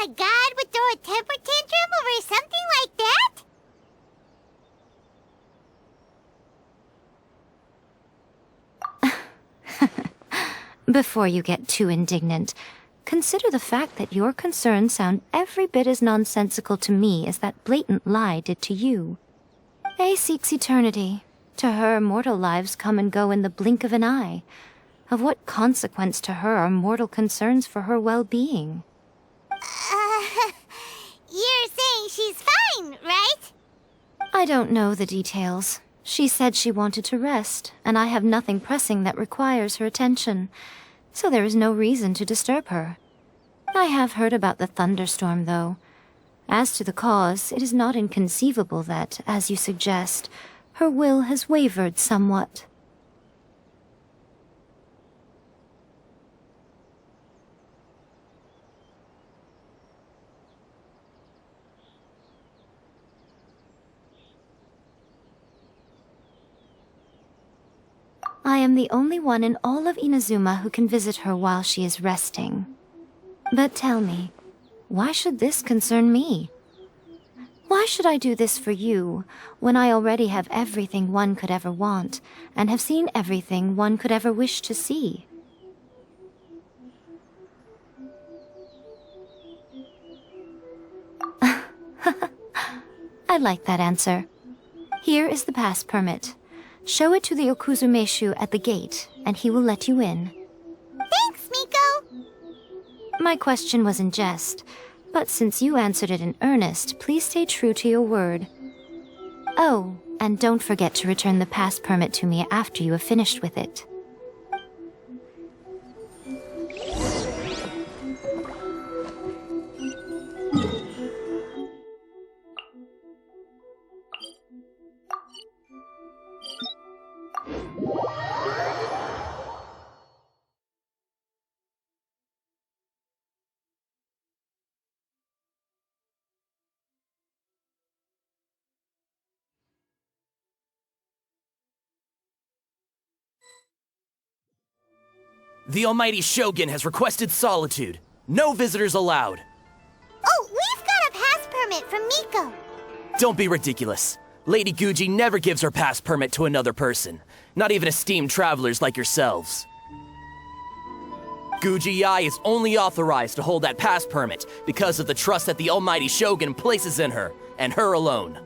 that a god would throw a temper tantrum over something like that? Before you get too indignant, consider the fact that your concerns sound every bit as nonsensical to me as that blatant lie did to you. A seeks eternity. To her, mortal lives come and go in the blink of an eye. Of what consequence to her are mortal concerns for her well-being? You're saying she's fine, right? I don't know the details. She said she wanted to rest, and I have nothing pressing that requires her attention, so there is no reason to disturb her. I have heard about the thunderstorm, though. As to the cause, it is not inconceivable that, as you suggest, her will has wavered somewhat. I am the only one in all of Inazuma who can visit her while she is resting. But tell me, why should this concern me? Why should I do this for you, when I already have everything one could ever want, and have seen everything one could ever wish to see? I like that answer. Here is the pass permit. Show it to the Okuzumeshu at the gate, and he will let you in. Thanks, Miko! My question was in jest, but since you answered it in earnest, please stay true to your word. Oh, and don't forget to return the pass permit to me after you have finished with it. The Almighty Shogun has requested solitude. No visitors allowed. Oh, we've got a pass permit from Miko. Don't be ridiculous. Lady Guji never gives her pass permit to another person, not even esteemed travelers like yourselves. Guji Yae is only authorized to hold that pass permit because of the trust that the Almighty Shogun places in her, and her alone.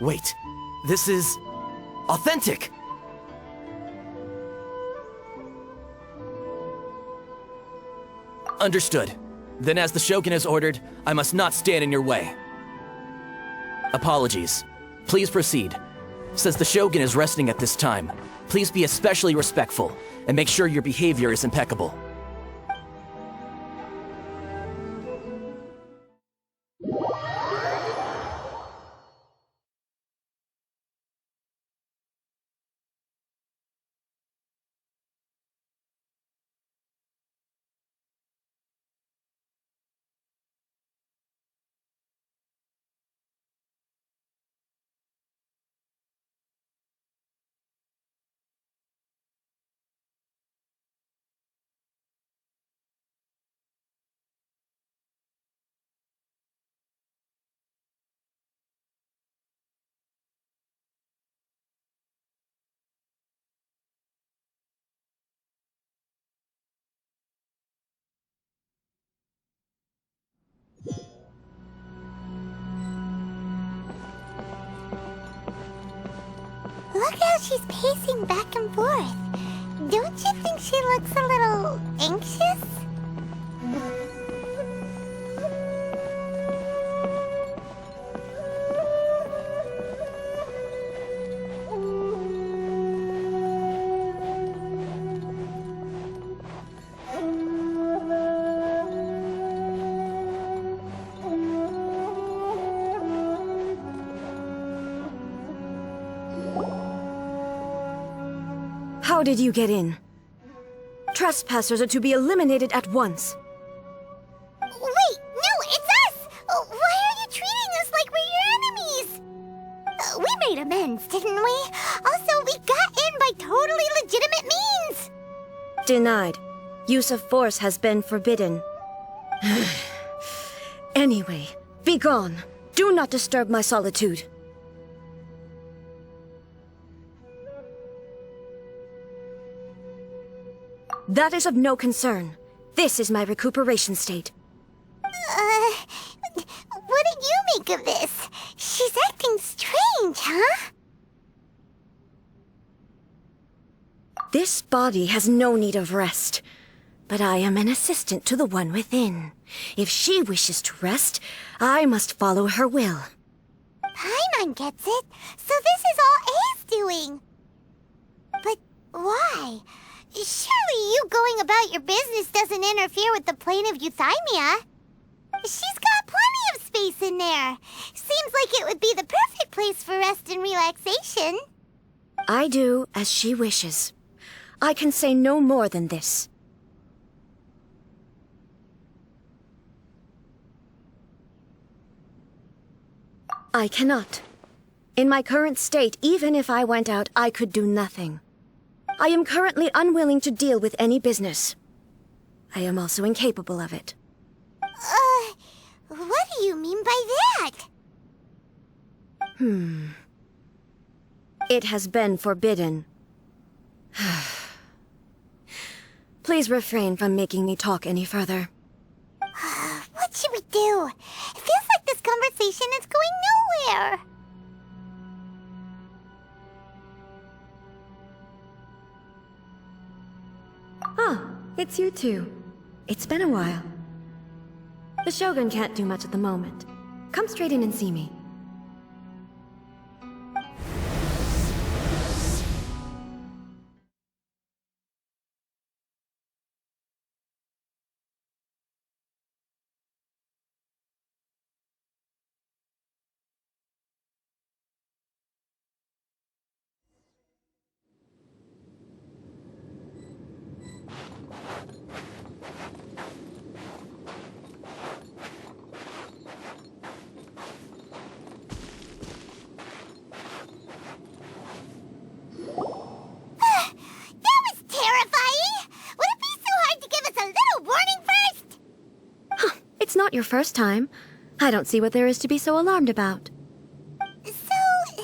Wait, this is authentic. Understood. Then as the Shogun has ordered, I must not stand in your way. Apologies. Please proceed. Since the Shogun is resting at this time, please be especially respectful, and make sure your behavior is impeccable. Look how she's pacing back and forth. Don't you think she looks a little anxious? How did you get in? Trespassers are to be eliminated at once. Wait, no, it's us! Why are you treating us like we're your enemies? We made amends, didn't we? Also, we got in by totally legitimate means! Denied. Use of force has been forbidden. Anyway, be gone. Do not disturb my solitude. That is of no concern. This is my recuperation state. What do you make of this? She's acting strange, huh? This body has no need of rest, but I am an assistant to the one within. If she wishes to rest, I must follow her will. Paimon gets it, so this is all A's doing. But why? Surely you going about your business doesn't interfere with the plane of euthymia. She's got plenty of space in there. Seems like it would be the perfect place for rest and relaxation. I do as she wishes. I can say no more than this. I cannot. In my current state, even if I went out, I could do nothing. I am currently unwilling to deal with any business. I am also incapable of it. What do you mean by that? It has been forbidden. Please refrain from making me talk any further. What should we do? It feels like this conversation is going nowhere. Ah, it's you two. It's been a while. The Shogun can't do much at the moment. Come straight in and see me. That was terrifying! Would it be so hard to give us a little warning first? It's not your first time. I don't see what there is to be so alarmed about. So,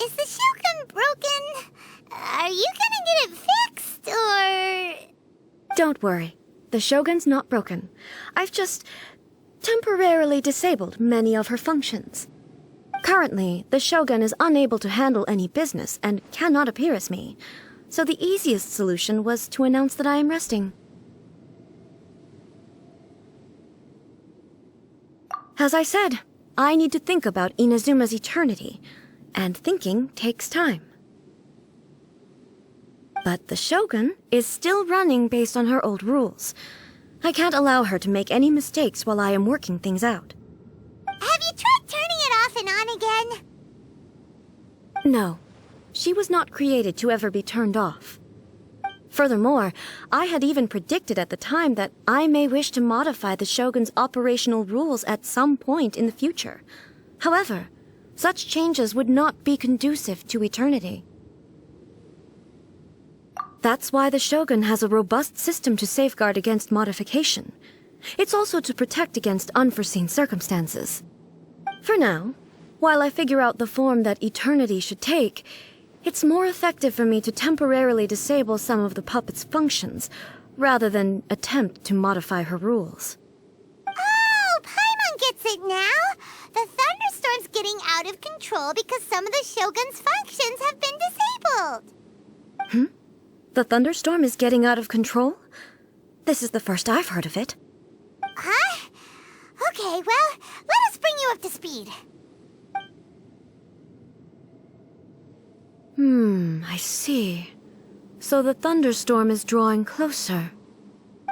is the Shogun broken? Are you gonna get it fixed, or...? Don't worry. The Shogun's not broken. I've just temporarily disabled many of her functions. Currently, the Shogun is unable to handle any business and cannot appear as me, so the easiest solution was to announce that I am resting. As I said, I need to think about Inazuma's eternity, and thinking takes time. But the Shogun is still running based on her old rules. I can't allow her to make any mistakes while I am working things out. Have you tried turning it off and on again? No, she was not created to ever be turned off. Furthermore, I had even predicted at the time that I may wish to modify the Shogun's operational rules at some point in the future. However, such changes would not be conducive to eternity. That's why the Shogun has a robust system to safeguard against modification. It's also to protect against unforeseen circumstances. For now, while I figure out the form that eternity should take, it's more effective for me to temporarily disable some of the puppet's functions, rather than attempt to modify her rules. Oh, Paimon gets it now! The thunderstorm's getting out of control because some of the Shogun's functions have been disabled. The thunderstorm is getting out of control? This is the first I've heard of it. Huh? Okay, well, let us bring you up to speed. I see. So the thunderstorm is drawing closer.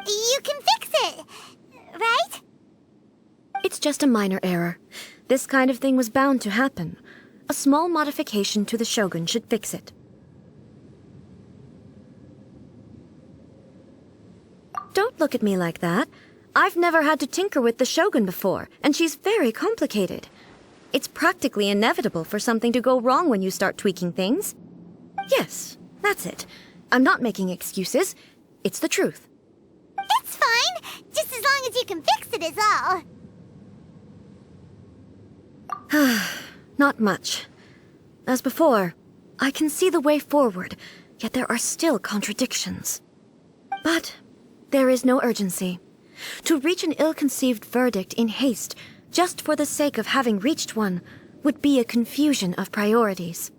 You can fix it, right? It's just a minor error. This kind of thing was bound to happen. A small modification to the Shogun should fix it. Don't look at me like that. I've never had to tinker with the Shogun before, and she's very complicated. It's practically inevitable for something to go wrong when you start tweaking things. Yes, that's it. I'm not making excuses. It's the truth. It's fine, just as long as you can fix it is all. Not much. As before, I can see the way forward, yet there are still contradictions. But there is no urgency. To reach an ill-conceived verdict in haste, just for the sake of having reached one, would be a confusion of priorities.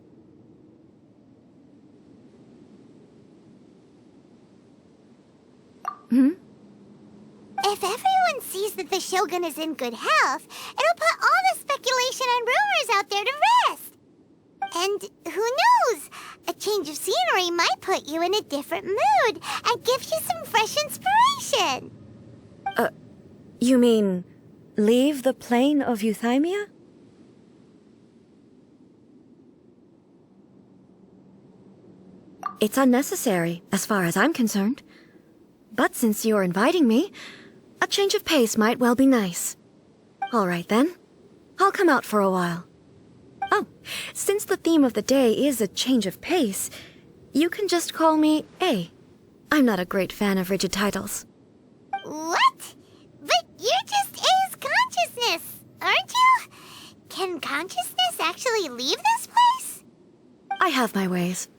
If everyone sees that the Shogun is in good health, it'll put all the speculation and rumors out there to rest. And who knows? A change of scenery might put you in a different mood and give you some fresh inspiration. You mean, leave the plane of euthymia? It's unnecessary, as far as I'm concerned. But since you're inviting me, a change of pace might well be nice. All right, then. I'll come out for a while. Oh, since the theme of the day is a change of pace, you can just call me A. I'm not a great fan of rigid titles. What? But you're just A's consciousness, aren't you? Can consciousness actually leave this place? I have my ways.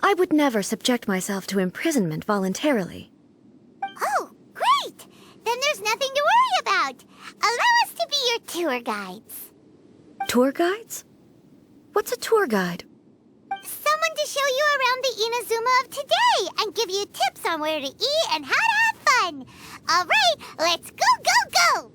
I would never subject myself to imprisonment voluntarily. Oh, great! Then there's nothing to worry about. Allow us to be your tour guides. Tour guides? What's a tour guide? Someone to show you around the Inazuma of today and give you tips on where to eat and how to have fun. All right, let's go, go, go!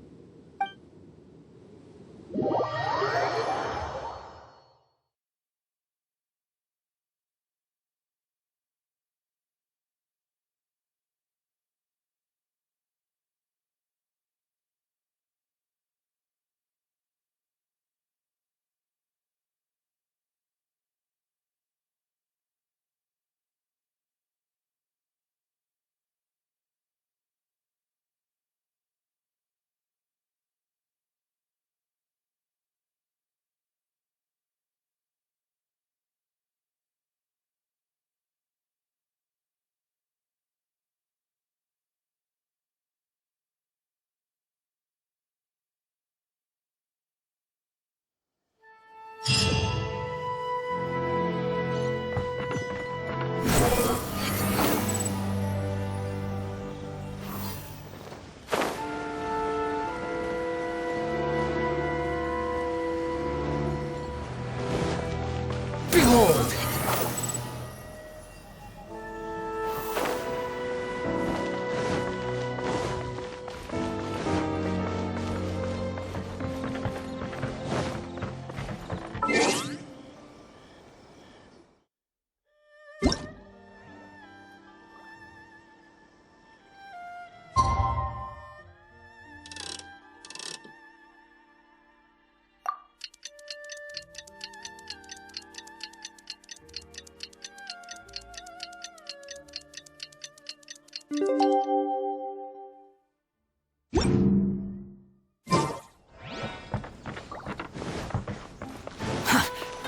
Behold!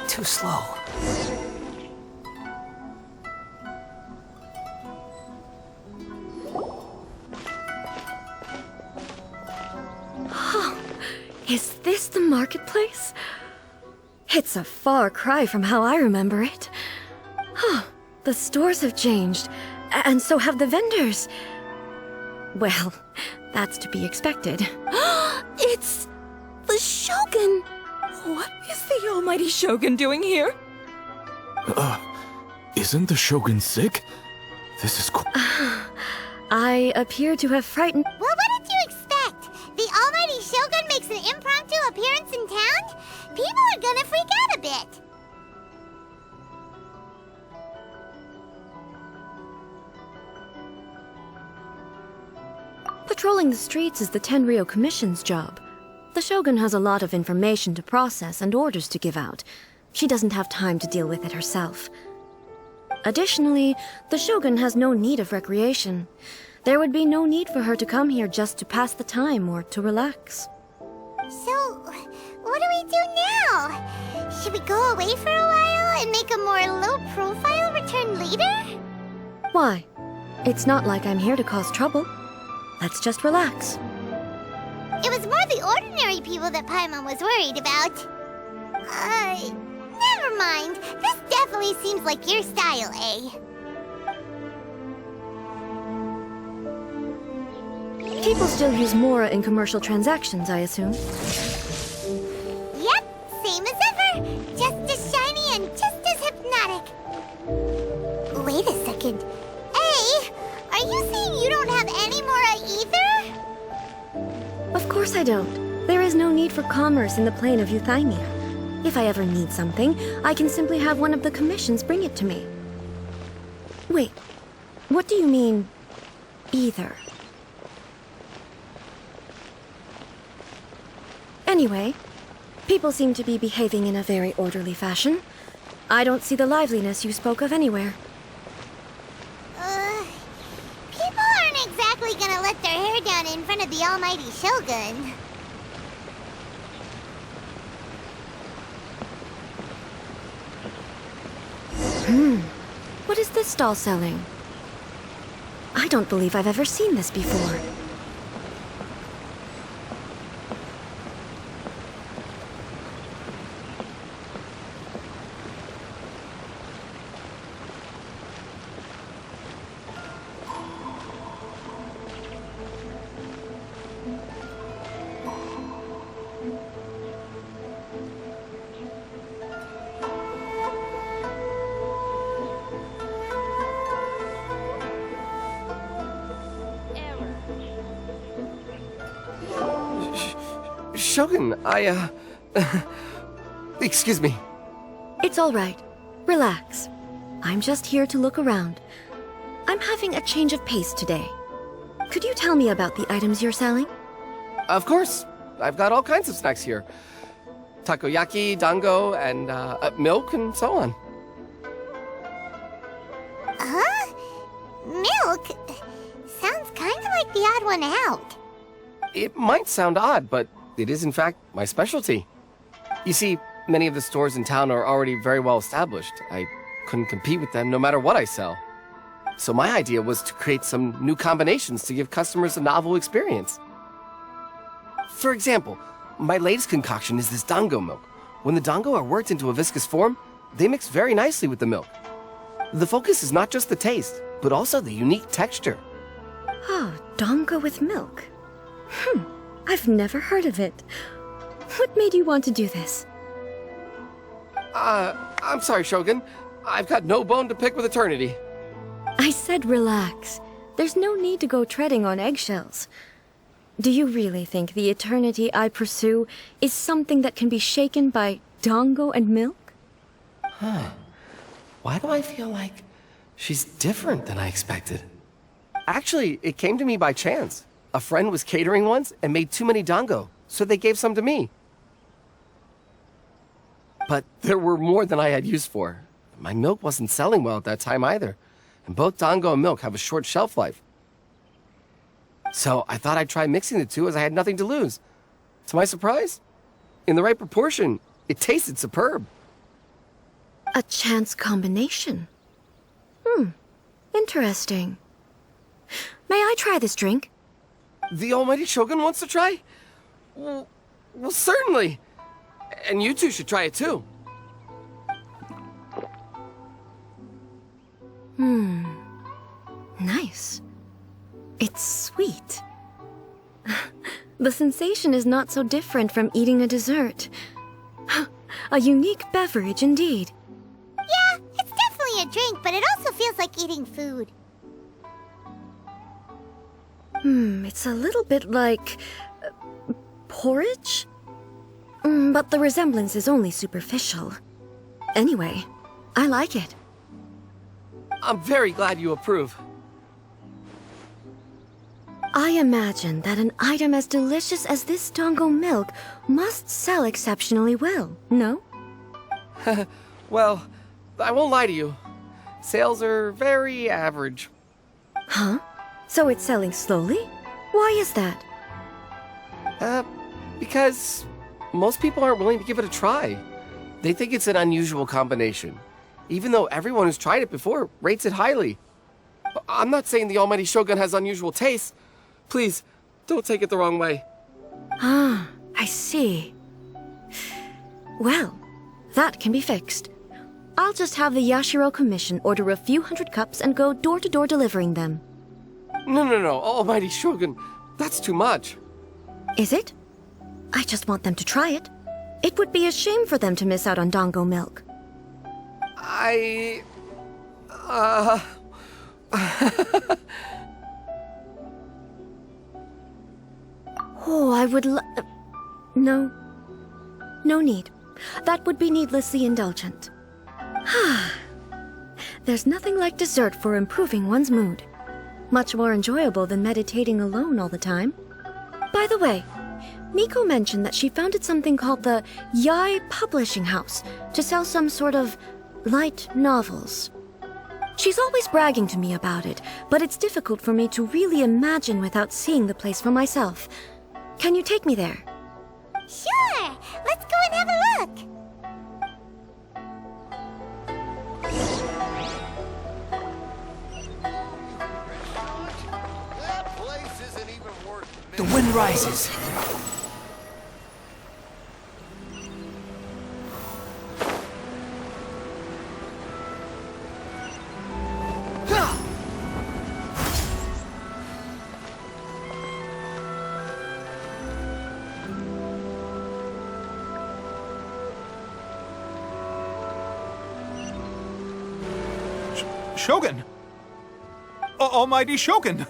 Too slow. Is this the marketplace? It's a far cry from how I remember it. The stores have changed, and so have the vendors. Well, that's to be expected. It's the Shogun! What is the almighty Shogun doing here? Isn't the Shogun sick? This is I appear to have frightened... Well, what did you expect? The almighty Shogun makes an impromptu appearance in town? People are gonna freak out a bit. Patrolling the streets is the Tenryou Commission's job. The Shogun has a lot of information to process and orders to give out. She doesn't have time to deal with it herself. Additionally, the Shogun has no need of recreation. There would be no need for her to come here just to pass the time or to relax. So, what do we do now? Should we go away for a while and make a more low-profile return later? Why? It's not like I'm here to cause trouble. Let's just relax. It was more the ordinary people that Paimon was worried about. Never mind. This definitely seems like your style, eh? People still use Mora in commercial transactions, I assume. Yep, same as ever. Just as shiny and just as hypnotic. Wait a second. Hey, are you saying you don't have any Mora either? Of course I don't. There is no need for commerce in the plane of Euthymia. If I ever need something, I can simply have one of the commissions bring it to me. Wait, what do you mean, either? Anyway, people seem to be behaving in a very orderly fashion. I don't see the liveliness you spoke of anywhere. People aren't exactly gonna let their hair down in front of the almighty Shogun. What is this stall selling? I don't believe I've ever seen this before. Shogun, excuse me. It's all right. Relax. I'm just here to look around. I'm having a change of pace today. Could you tell me about the items you're selling? Of course. I've got all kinds of snacks here. Takoyaki, dango, and milk, and so on. Huh? Milk? Sounds kind of like the odd one out. It might sound odd, but it is in fact my specialty. You see, many of the stores in town are already very well established. I couldn't compete with them no matter what I sell. So my idea was to create some new combinations to give customers a novel experience. For example, my latest concoction is this dango milk. When the dango are worked into a viscous form, they mix very nicely with the milk. The focus is not just the taste, but also the unique texture. Oh, dango with milk. I've never heard of it. What made you want to do this? I'm sorry, Shogun. I've got no bone to pick with eternity. I said relax. There's no need to go treading on eggshells. Do you really think the eternity I pursue is something that can be shaken by dango and milk? Why do I feel like she's different than I expected? Actually, it came to me by chance. A friend was catering once and made too many dango, so they gave some to me. But there were more than I had use for. My milk wasn't selling well at that time either, and both dango and milk have a short shelf life. So I thought I'd try mixing the two as I had nothing to lose. To my surprise, in the right proportion, it tasted superb. A chance combination. Interesting. May I try this drink? The almighty Shogun wants to try? Well, certainly. And you two should try it too. Nice. It's sweet. The sensation is not so different from eating a dessert. A unique beverage indeed. Yeah, it's definitely a drink, but it also feels like eating food. It's a little bit like porridge? But the resemblance is only superficial. Anyway, I like it. I'm very glad you approve. I imagine that an item as delicious as this dango milk must sell exceptionally well, no? Well, I won't lie to you. Sales are very average. Huh? So it's selling slowly? Why is that? Because most people aren't willing to give it a try. They think it's an unusual combination, even though everyone who's tried it before rates it highly. I'm not saying the almighty Shogun has unusual tastes. Please, don't take it the wrong way. Ah, I see. Well, That can be fixed. I'll just have the Yashiro Commission order a few hundred cups and go door to door delivering them. No, Almighty Shogun. That's too much. Is it? I just want them to try it. It would be a shame for them to miss out on Dango milk. Oh, I would No. No need. That would be needlessly indulgent. There's nothing like dessert for improving one's mood. Much more enjoyable than meditating alone all the time. By the way, Miko mentioned that she founded something called the Yai Publishing House to sell some sort of light novels. She's always bragging to me about it, but it's difficult for me to really imagine without seeing the place for myself. Can you take me there? Sure! Let's go and have a look! That place isn't even worth The wind rises. Shogun! Almighty Shogun!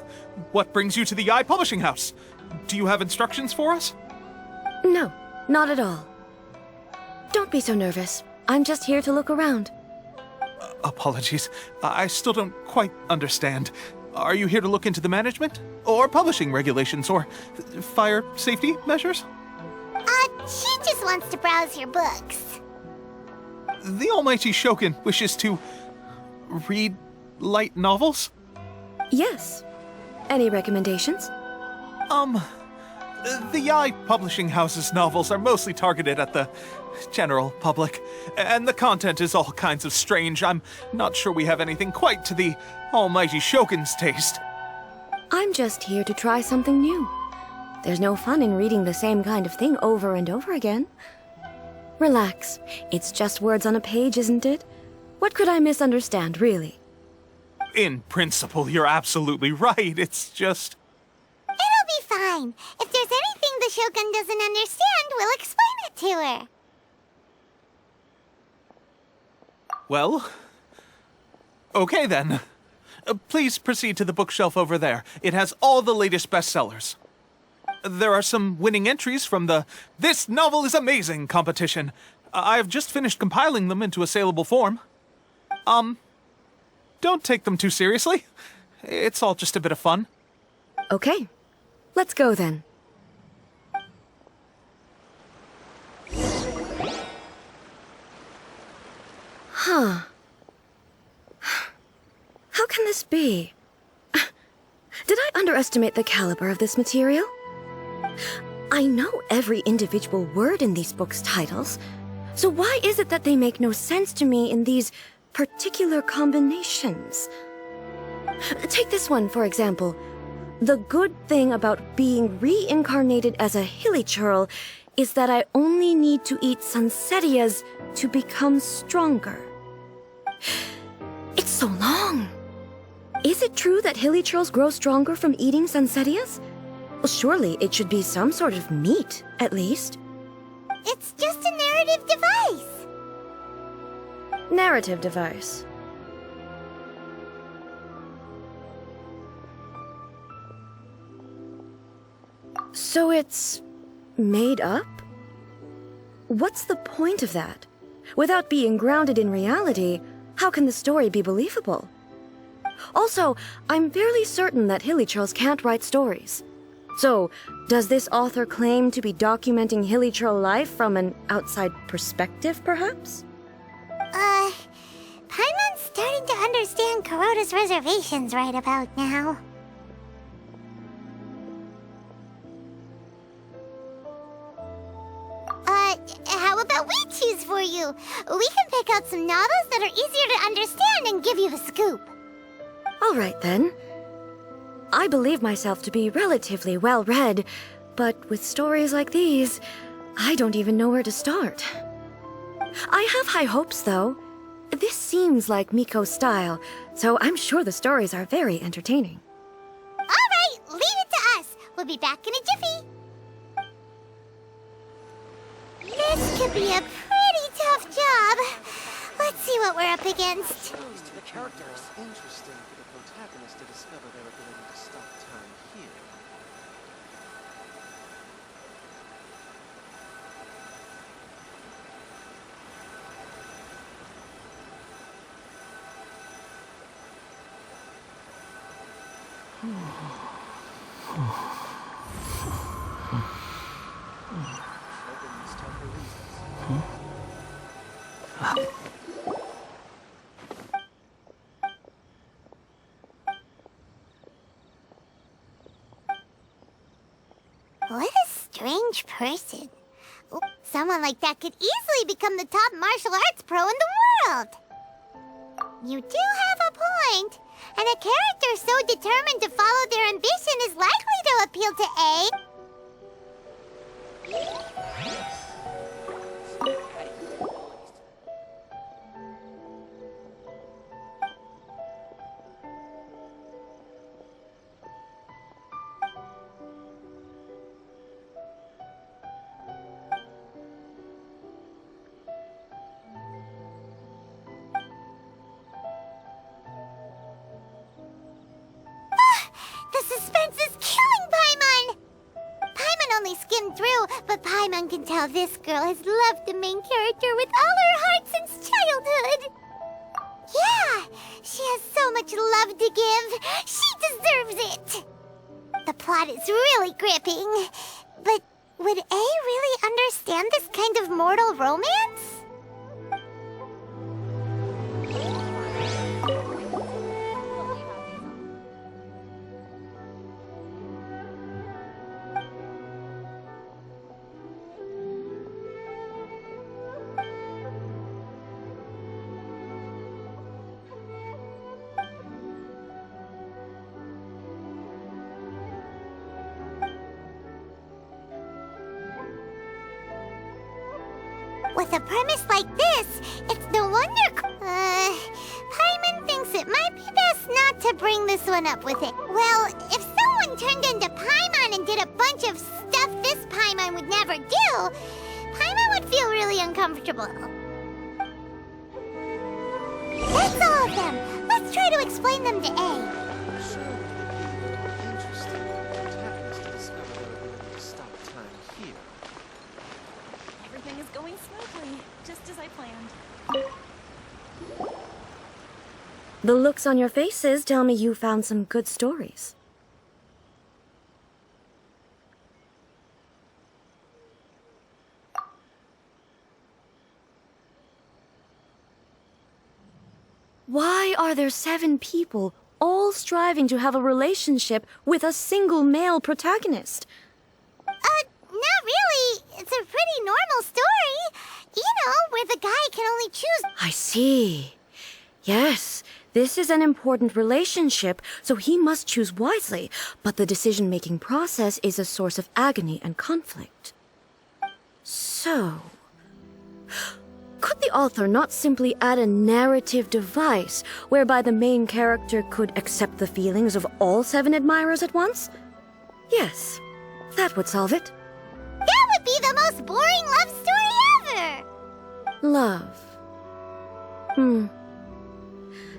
What brings you to the Yai Publishing House? Do you have instructions for us? No, not at all. Don't be so nervous. I'm just here to look around. Apologies. I still don't quite understand. Are you here to look into the management? Or publishing regulations? Or fire safety measures? She just wants to browse your books. The Almighty Shogun wishes to read light novels? Yes. Any recommendations? The Yai Publishing House's novels are mostly targeted at the general public, and the content is all kinds of strange. I'm not sure we have anything quite to the Almighty Shogun's taste. I'm just here to try something new. There's no fun in reading the same kind of thing over and over again. Relax. It's just words on a page, isn't it? What could I misunderstand, really? In principle, you're absolutely right. It's just... It'll be fine. If there's anything the Shogun doesn't understand, we'll explain it to her. Well... Okay then. Please proceed to the bookshelf over there. It has all the latest bestsellers. There are some winning entries from the This Novel is Amazing competition. I've just finished compiling them into a saleable form. Don't take them too seriously. It's all just a bit of fun. Okay. Let's go then. Huh. How can this be? Did I underestimate the caliber of this material? I know every individual word in these books' titles, so why is it that they make no sense to me in these particular combinations? Take this one, for example. The good thing about being reincarnated as a hilichurl is that I only need to eat Sansetias to become stronger. It's so long. Is it true that hilichurls grow stronger from eating Sansetias? Well, surely it should be some sort of meat, at least. It's just a narrative device. Narrative device. So it's made up? What's the point of that? Without being grounded in reality, how can the story be believable? Also, I'm fairly certain that hilichurls can't write stories. So, does this author claim to be documenting hilichurl life from an outside perspective, perhaps? Paimon's starting to understand Kuroda's reservations right about now. How about we choose for you? We can pick out some novels that are easier to understand and give you the scoop. All right, then. I believe myself to be relatively well-read, but with stories like these, I don't even know where to start. I have high hopes, though. This seems like Miko's style, so I'm sure the stories are very entertaining. All right, leave it to us. We'll be back in a jiffy. This could be a pretty tough job. Let's see what we're up against. The characters. Interesting for the protagonist to discover their ability to stop time here. What a strange person. Ooh, someone like that could easily become the top martial arts pro in the world. You do have a point. And a character so determined to follow their ambition is likely to appeal to A. The suspense is killing Paimon! Paimon only skimmed through, but Paimon can tell this girl has loved the main character with all her heart since childhood. Yeah, she has so much love to give. She deserves it. The plot is really gripping. But would A really understand this kind of mortal romance? With a premise like this, it's no wonder... Paimon thinks it might be best not to bring this one up with it. Well, if someone turned into Paimon and did a bunch of stuff this Paimon would never do, Paimon would feel really uncomfortable. That's all of them. Let's try to explain them to A. Interesting for the protagonist to discover their ability to stop time here. Everything is going smoothly, just as I planned. The looks on your faces tell me you found some good stories. Why are there 7 people all striving to have a relationship with a single male protagonist? Not really. It's a pretty normal story. You know, where the guy can only choose... I see. Yes, this is an important relationship, so he must choose wisely, but the decision-making process is a source of agony and conflict. So... could the author not simply add a narrative device whereby the main character could accept the feelings of all 7 admirers at once? Yes, that would solve it. That would be the most boring love story ever! Love.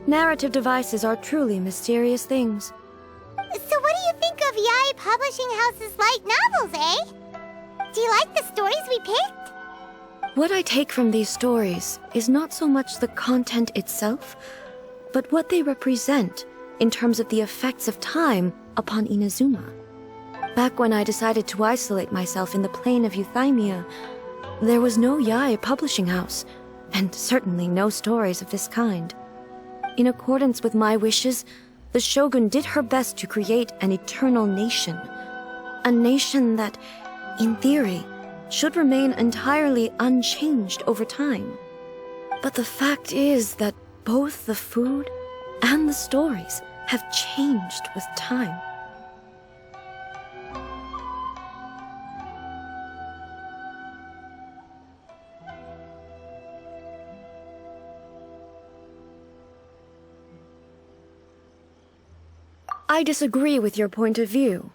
Narrative devices are truly mysterious things. So what do you think of Yae Publishing House's light novels, eh? Do you like the stories we picked? What I take from these stories is not so much the content itself, but what they represent in terms of the effects of time upon Inazuma. Back when I decided to isolate myself in the plain of Euthymia, there was no Yae Publishing House, and certainly no stories of this kind. In accordance with my wishes, the Shogun did her best to create an eternal nation. A nation that, in theory, should remain entirely unchanged over time. But the fact is that both the food and the stories have changed with time. I disagree with your point of view.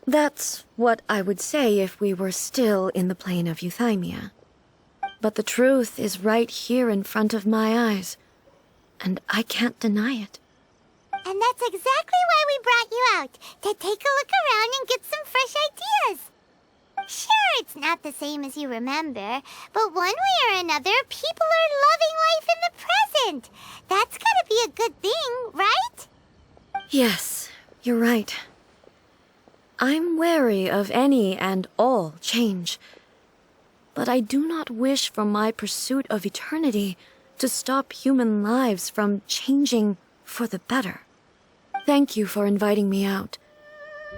That's what I would say if we were still in the plane of euthymia. But the truth is right here in front of my eyes, and I can't deny it. And that's exactly why we brought you out, to take a look around and get some fresh ideas. Sure, it's not the same as you remember, but one way or another, people are loving life in the present. That's gotta be a good thing, right? Yes, you're right. I'm wary of any and all change, but I do not wish for my pursuit of eternity to stop human lives from changing for the better. Thank you for inviting me out.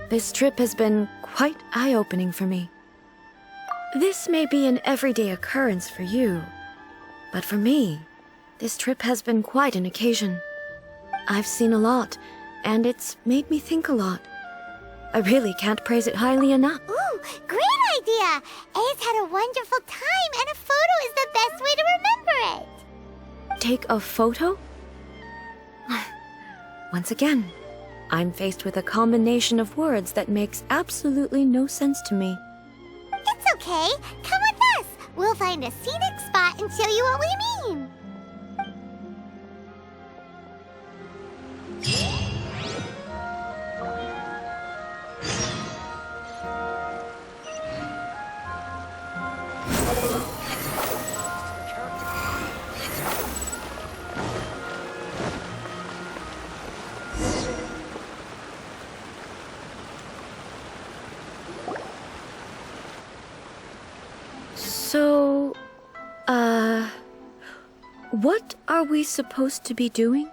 This trip has been quite eye-opening for me. This may be an everyday occurrence for you, but for me, this trip has been quite an occasion. I've seen a lot, and it's made me think a lot. I really can't praise it highly enough. Ooh, great idea! Ace had a wonderful time, and a photo is the best way to remember it. Take a photo? Once again, I'm faced with a combination of words that makes absolutely no sense to me. It's okay. Come with us. We'll find a scenic spot and show you what we mean. So, what are we supposed to be doing?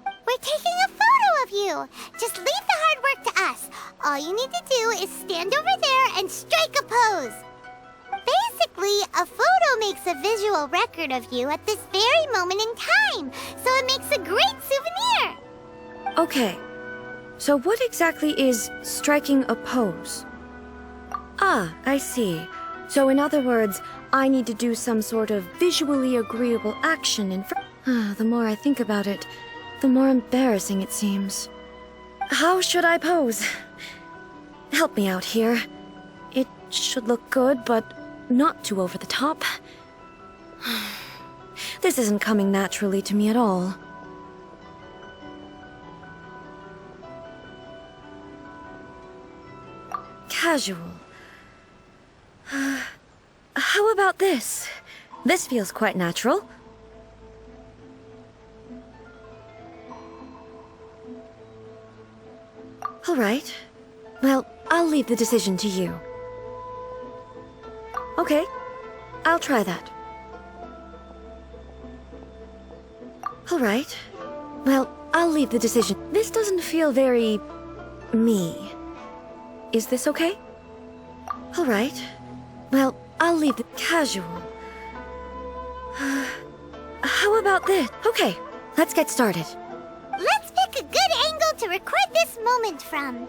We're taking a photo of you. Just leave the hard work to us. All you need to do is stand over there and strike a pose. Basically, a photo makes a visual record of you at this very moment in time, so it makes a great souvenir. Okay, so what exactly is striking a pose? Ah, I see. So in other words, I need to do some sort of visually agreeable action in front. The more I think about it, the more embarrassing it seems. How should I pose? Help me out here. It should look good, but not too over the top. This isn't coming naturally to me at all. Casual. How about this? This feels quite natural. All right. Well, I'll leave the decision to you. Okay, I'll try that. All right. Well, I'll leave the decision. This doesn't feel very... me. Is this okay? All right. Well, I'll leave the casual. How about this? Okay, let's get started. Let's pick a good angle to record this moment from.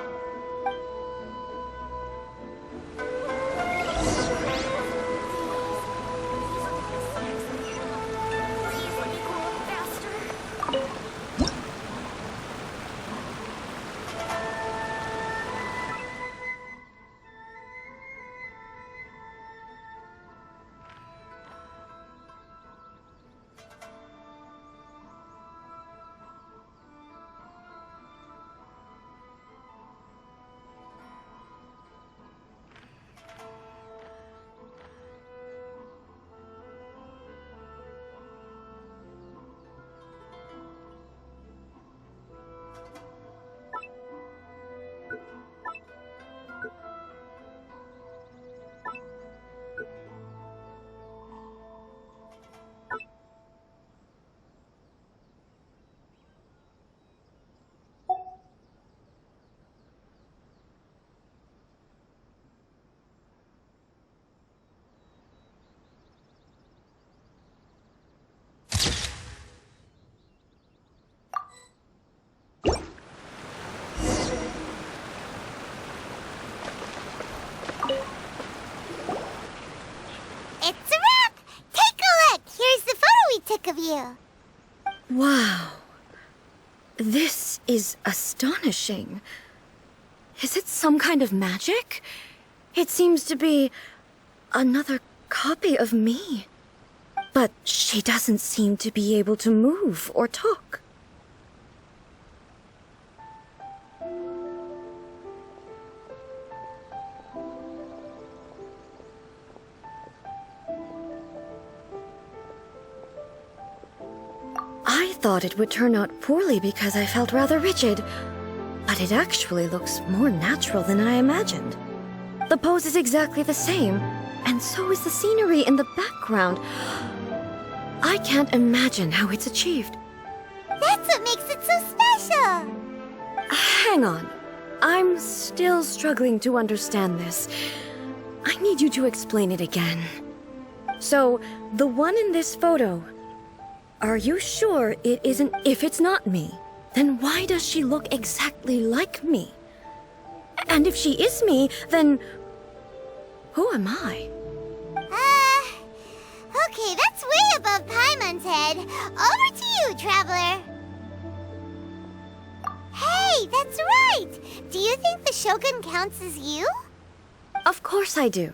is astonishing. Is it some kind of magic? It seems to be another copy of me. But she doesn't seem to be able to move or talk. I thought it would turn out poorly because I felt rather rigid, but it actually looks more natural than I imagined. The pose is exactly the same, and so is the scenery in the background. I can't imagine how it's achieved. That's what makes it so special! Hang on. I'm still struggling to understand this. I need you to explain it again. So, the one in this photo, are you sure it isn't? If it's not me, then why does she look exactly like me? And if she is me, then who am I? Okay, that's way above Paimon's head. Over to you, Traveler. Hey, that's right! Do you think the Shogun counts as you? Of course I do.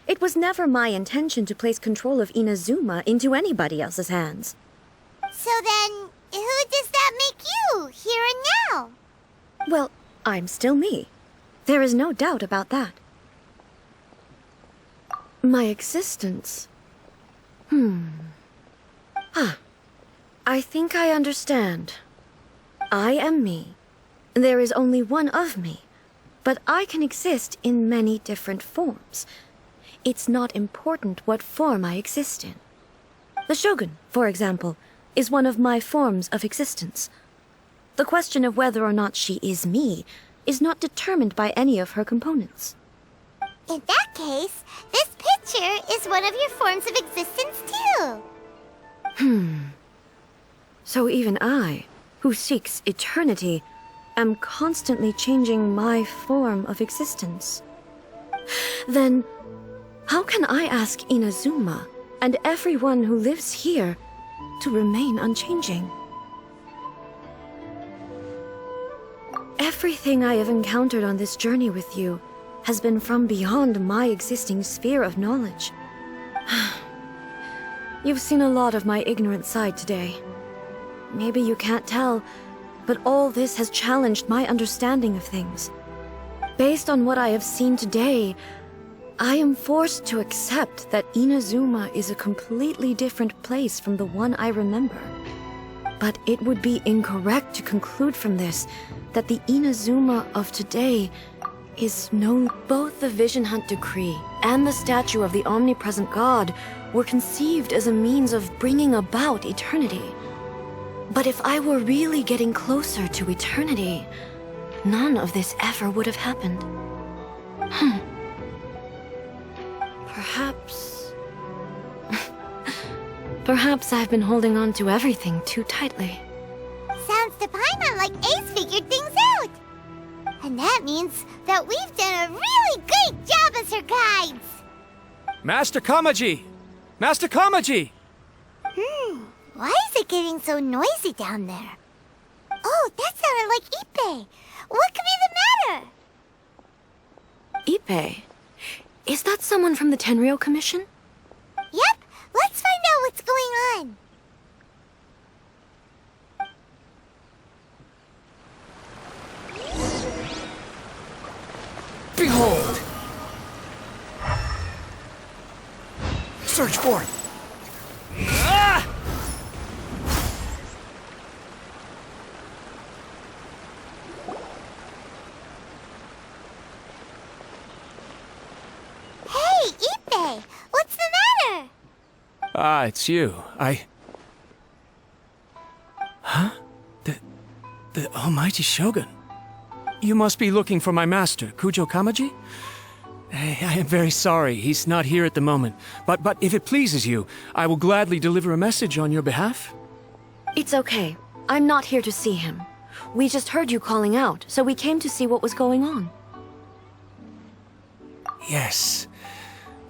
It was never my intention to place control of Inazuma into anybody else's hands. So then, who does that make you, here and now? Well, I'm still me. There is no doubt about that. My existence... I think I understand. I am me. There is only one of me, but I can exist in many different forms. It's not important what form I exist in. The Shogun, for example, is one of my forms of existence. The question of whether or not she is me is not determined by any of her components. In that case, this picture is one of your forms of existence too. So even I, who seeks eternity, am constantly changing my form of existence. Then, how can I ask Inazuma and everyone who lives here to remain unchanging? Everything I have encountered on this journey with you has been from beyond my existing sphere of knowledge. You've seen a lot of my ignorant side today. Maybe you can't tell, but all this has challenged my understanding of things. Based on what I have seen today, I am forced to accept that Inazuma is a completely different place from the one I remember. But it would be incorrect to conclude from this that the Inazuma of today is known. Both the Vision Hunt Decree and the statue of the omnipresent God were conceived as a means of bringing about eternity. But if I were really getting closer to eternity, none of this ever would have happened. Perhaps... Perhaps I've been holding on to everything too tightly. Sounds to Paimon like Ace figured things out. And that means that we've done a really great job as her guides. Master Kamaji! Master Kamaji! Why is it getting so noisy down there? Oh, that sounded like Ippei. What could be the matter? Ippei? Is that someone from the Tenryou Commission? Yep, let's find out what's going on. Behold! Search for it! Hey, Ippei, what's the matter? Ah, it's you. Huh? The Almighty Shogun. You must be looking for my master, Kujo Kamaji? I am very sorry, he's not here at the moment. But if it pleases you, I will gladly deliver a message on your behalf. It's okay. I'm not here to see him. We just heard you calling out, so we came to see what was going on. Yes.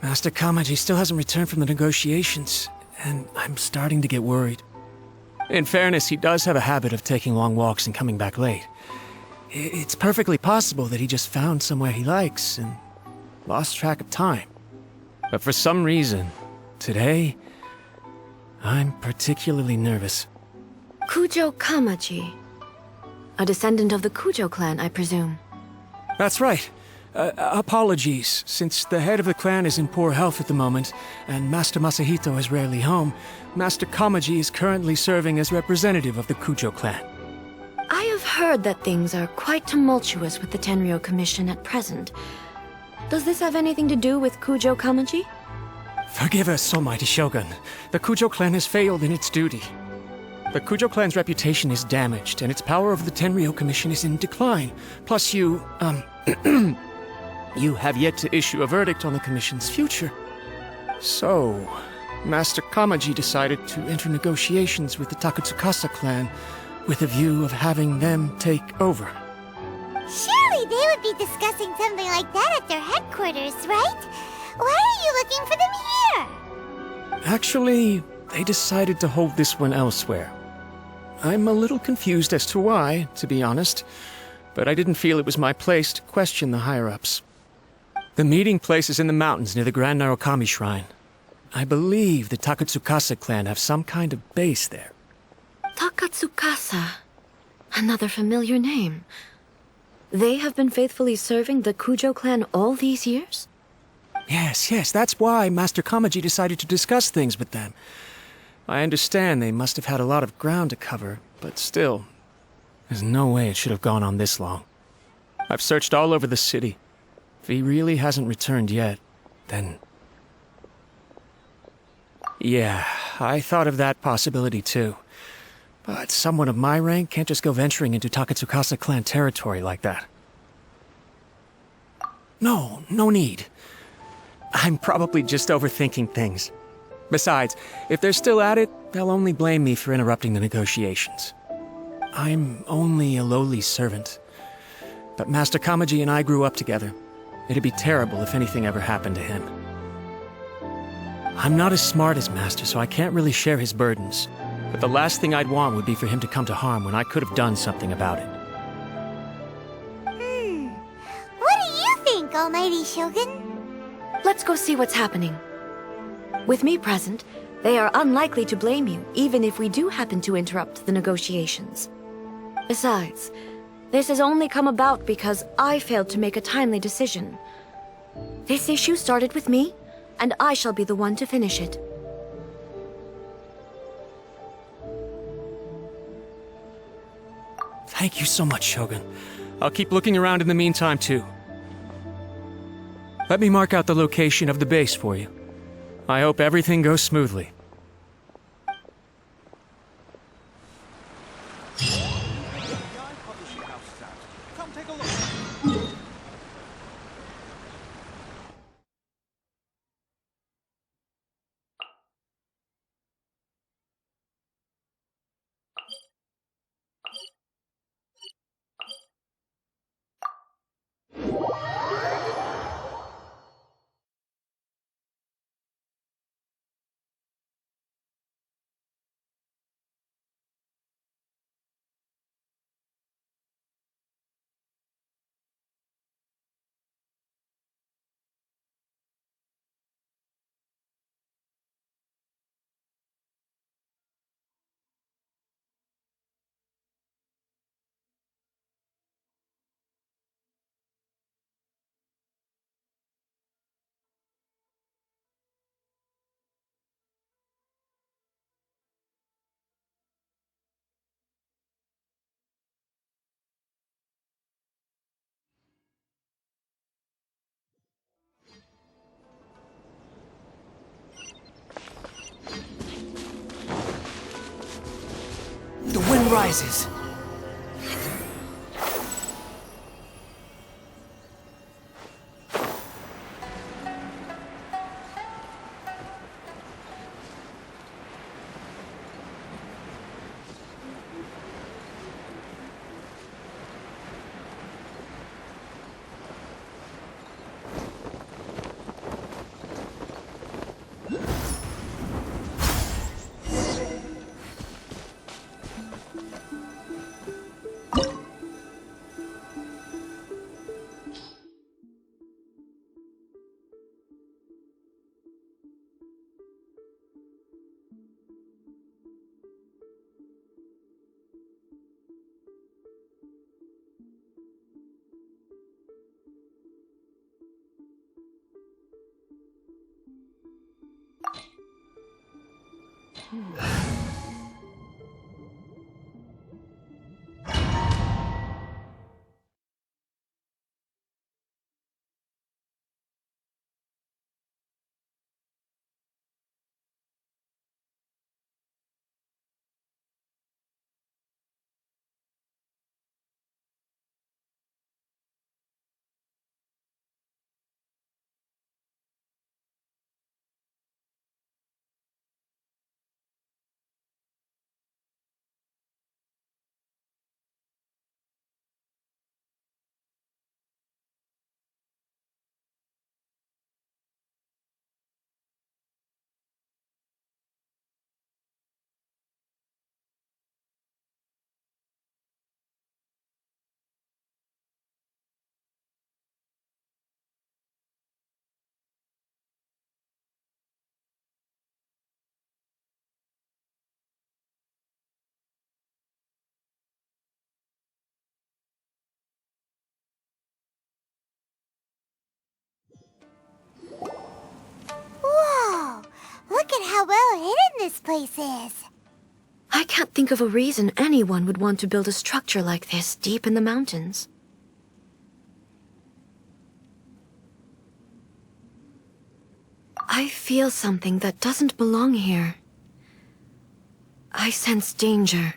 Master Kamaji still hasn't returned from the negotiations, and I'm starting to get worried. In fairness, he does have a habit of taking long walks and coming back late. It's perfectly possible that he just found somewhere he likes and lost track of time. But for some reason, today, I'm particularly nervous. Kujo Kamaji. A descendant of the Kujo clan, I presume. That's right. Apologies, since the head of the clan is in poor health at the moment, and Master Masahito is rarely home, Master Kamaji is currently serving as representative of the Kujo clan. I have heard that things are quite tumultuous with the Tenryo Commission at present. Does this have anything to do with Kujo Kamaji? Forgive us, Almighty Shogun. The Kujo clan has failed in its duty. The Kujo clan's reputation is damaged, and its power over the Tenryo Commission is in decline. Plus you have yet to issue a verdict on the Commission's future. So, Master Kamaji decided to enter negotiations with the Takatsukasa clan with a view of having them take over. Surely they would be discussing something like that at their headquarters, right? Why are you looking for them here? Actually, they decided to hold this one elsewhere. I'm a little confused as to why, to be honest, but I didn't feel it was my place to question the higher-ups. The meeting place is in the mountains near the Grand Narukami Shrine. I believe the Takatsukasa clan have some kind of base there. Takatsukasa. Another familiar name. They have been faithfully serving the Kujo clan all these years? Yes, that's why Master Kamaji decided to discuss things with them. I understand they must have had a lot of ground to cover, but still, there's no way it should have gone on this long. I've searched all over the city. If he really hasn't returned yet, then... Yeah, I thought of that possibility too. But someone of my rank can't just go venturing into Takatsukasa clan territory like that. No need. I'm probably just overthinking things. Besides, if they're still at it, they'll only blame me for interrupting the negotiations. I'm only a lowly servant. But Master Kamaji and I grew up together. It'd be terrible if anything ever happened to him. I'm not as smart as Master, so I can't really share his burdens. But the last thing I'd want would be for him to come to harm when I could have done something about it. What do you think, Almighty Shogun? Let's go see what's happening. With me present, they are unlikely to blame you, even if we do happen to interrupt the negotiations. Besides, this has only come about because I failed to make a timely decision. This issue started with me, and I shall be the one to finish it. Thank you so much, Shogun. I'll keep looking around in the meantime, too. Let me mark out the location of the base for you. I hope everything goes smoothly. Come take a look. The wind rises. Whoa! Look at how well hidden this place is. I can't think of a reason anyone would want to build a structure like this deep in the mountains. I feel something that doesn't belong here. I sense danger.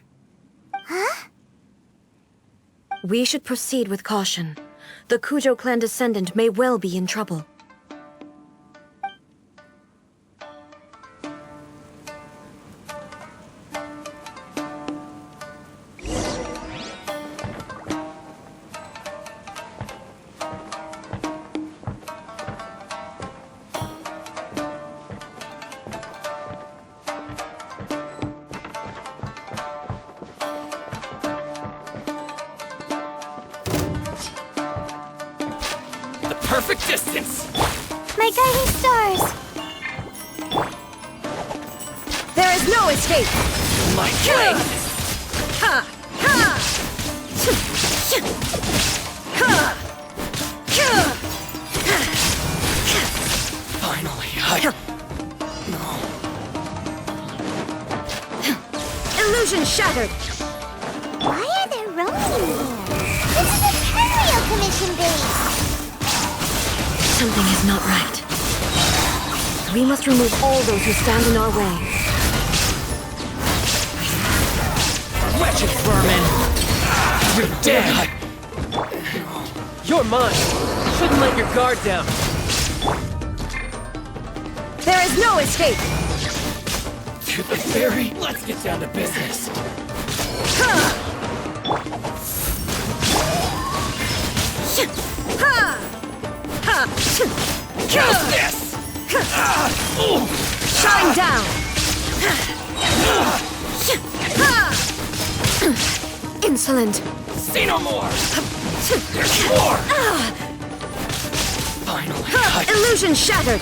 Huh? We should proceed with caution. The Kujo clan descendant may well be in trouble. Perfect distance! My guiding stars! There is no escape! My way! Ha! Ha! Finally, Illusion shattered! Why are there Ronin here? This is a Curio Commission base! Something is not right. We must remove all those who stand in our way. wretched vermin! You're dead! You're mine! Shouldn't let your guard down! There is no escape! To the ferry! Let's get down to business! Just this! Shine down! Insolent! See no more! There's more! Finally, Illusion shattered!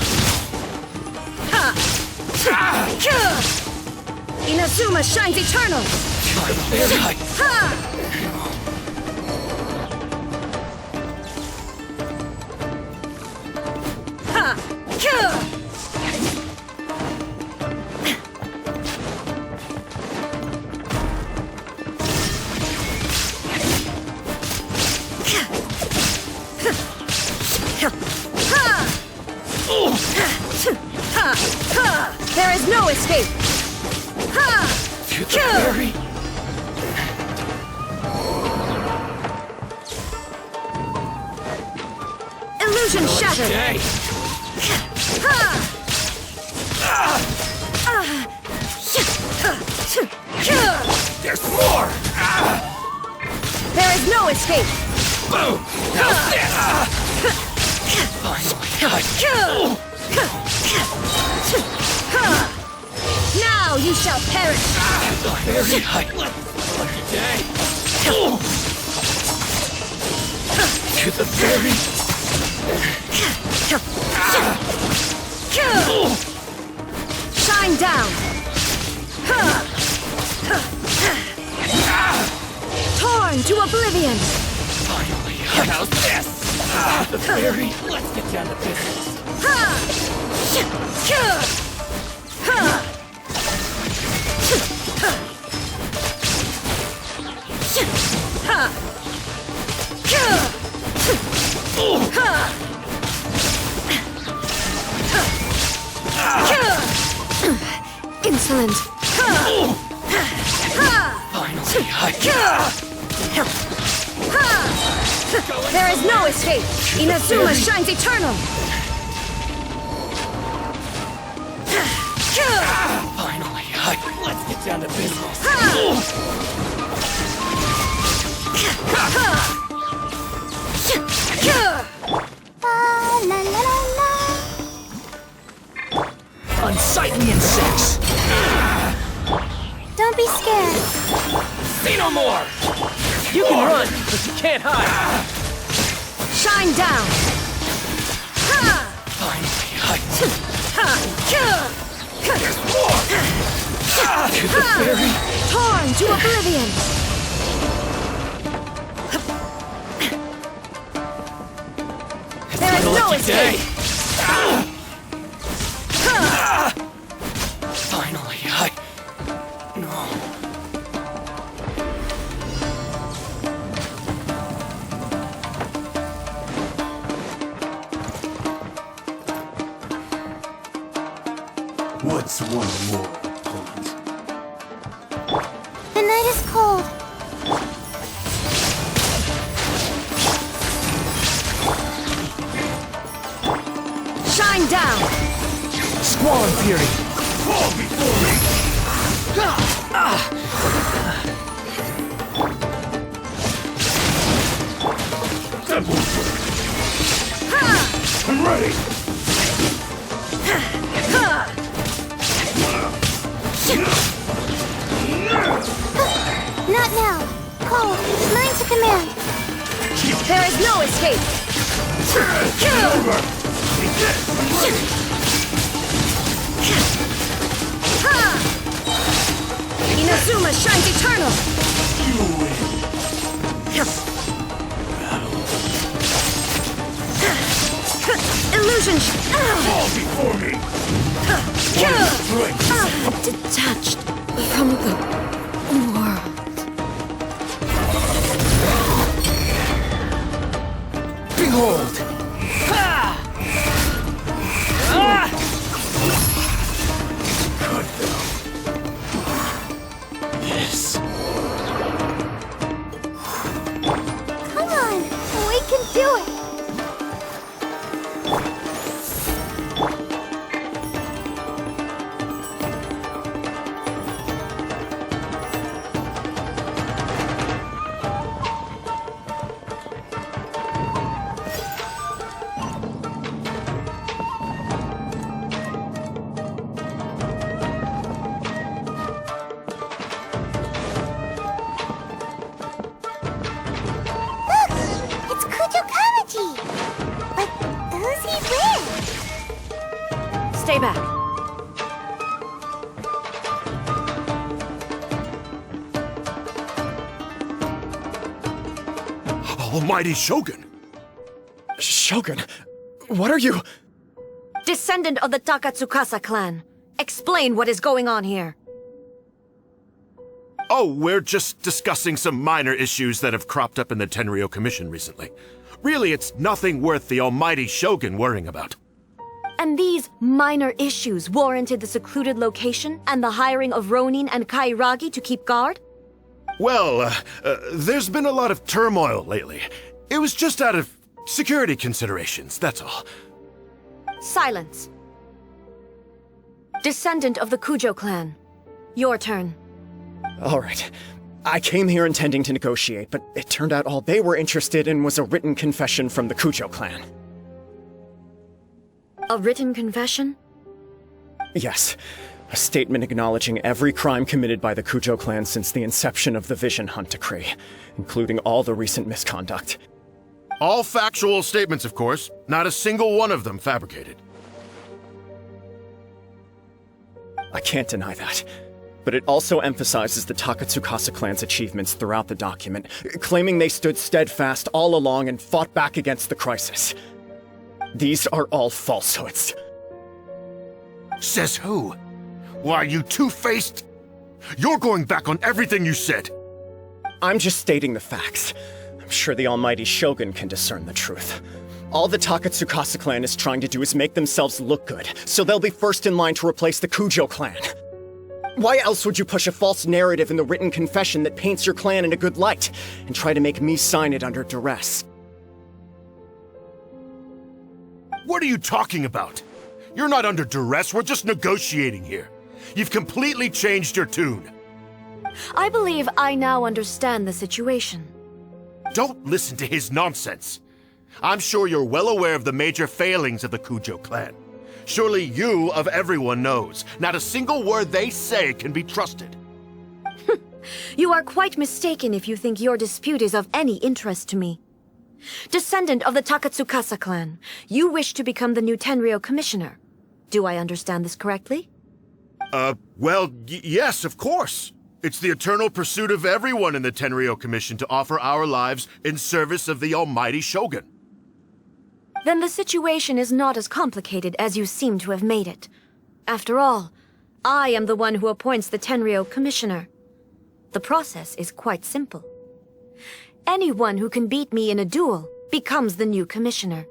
Inazuma shines eternal! There is no escape! To the ferry! Illusion shattered! Day. There's more! There is no escape! Boom! How's this? Finally, Now you shall perish! very high. Lucky day. To the ferry. Shine down! Torn to oblivion! Finally, how's this? The ferry. Let's get down to business. Excellent. There is no escape. Inazuma shines eternal. Finally, let's get down to business. La la la la. Unsightly insects. Don't be scared. Say no more! You can run, but you can't hide! Shine down. Torn to oblivion. There is no escape. Finally, no. What's one more opponent? The night is cold. Shine down. Squall Fury. Fall before me! I'm ready! Not now. Cold. Mine to command. There is no escape. Inazuma shines eternal. Illusion. Fall before me! Detached from the world. Behold! Yes. Come on. We can do it. Look! It's Kujo Kamaji! But who's he with? Stay back. Almighty Shogun! Shogun, what are you? Descendant of the Takatsukasa clan. Explain what is going on here. Oh, we're just discussing some minor issues that have cropped up in the Tenryo Commission recently. Really, it's nothing worth the almighty Shogun worrying about. And these minor issues warranted the secluded location and the hiring of Ronin and Kairagi to keep guard? Well, there's been a lot of turmoil lately. It was just out of security considerations, that's all. Silence. Descendant of the Kujo clan. Your turn. All right. I came here intending to negotiate, but it turned out all they were interested in was a written confession from the Kujo clan. A written confession? Yes. A statement acknowledging every crime committed by the Kujo clan since the inception of the Vision Hunt Decree, including all the recent misconduct. All factual statements, of course. Not a single one of them fabricated. I can't deny that. But it also emphasizes the Takatsukasa clan's achievements throughout the document, claiming they stood steadfast all along and fought back against the crisis. These are all falsehoods. Says who? Why, you two-faced... You're going back on everything you said. I'm just stating the facts. I'm sure the almighty Shogun can discern the truth. All the Takatsukasa clan is trying to do is make themselves look good, so they'll be first in line to replace the Kujo clan. Why else would you push a false narrative in the written confession that paints your clan in a good light, and try to make me sign it under duress? What are you talking about? You're not under duress, we're just negotiating here. You've completely changed your tune. I believe I now understand the situation. Don't listen to his nonsense. I'm sure you're well aware of the major failings of the Kujo clan. Surely you, of everyone, knows. Not a single word they say can be trusted. You are quite mistaken if you think your dispute is of any interest to me. Descendant of the Takatsukasa clan, you wish to become the new Tenryo commissioner. Do I understand this correctly? Well, yes, of course. It's the eternal pursuit of everyone in the Tenryo Commission to offer our lives in service of the almighty Shogun. Then the situation is not as complicated as you seem to have made it. After all, I am the one who appoints the Tenryo commissioner. The process is quite simple. Anyone who can beat me in a duel becomes the new commissioner.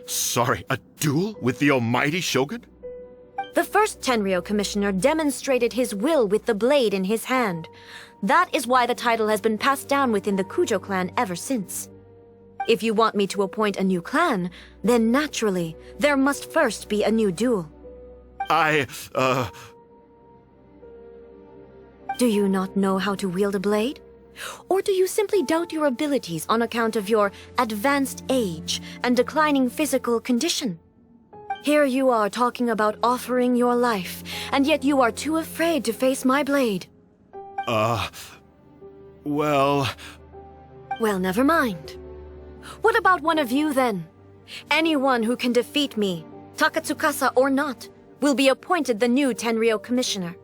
Sorry, a duel with the almighty Shogun? The first Tenryo commissioner demonstrated his will with the blade in his hand. That is why the title has been passed down within the Kujo clan ever since. If you want me to appoint a new clan, then naturally, there must first be a new duel. Do you not know how to wield a blade? Or do you simply doubt your abilities on account of your advanced age and declining physical condition? Here you are talking about offering your life, and yet you are too afraid to face my blade. Well, never mind. What about one of you, then? Anyone who can defeat me, Takatsukasa or not, will be appointed the new Tenryo commissioner.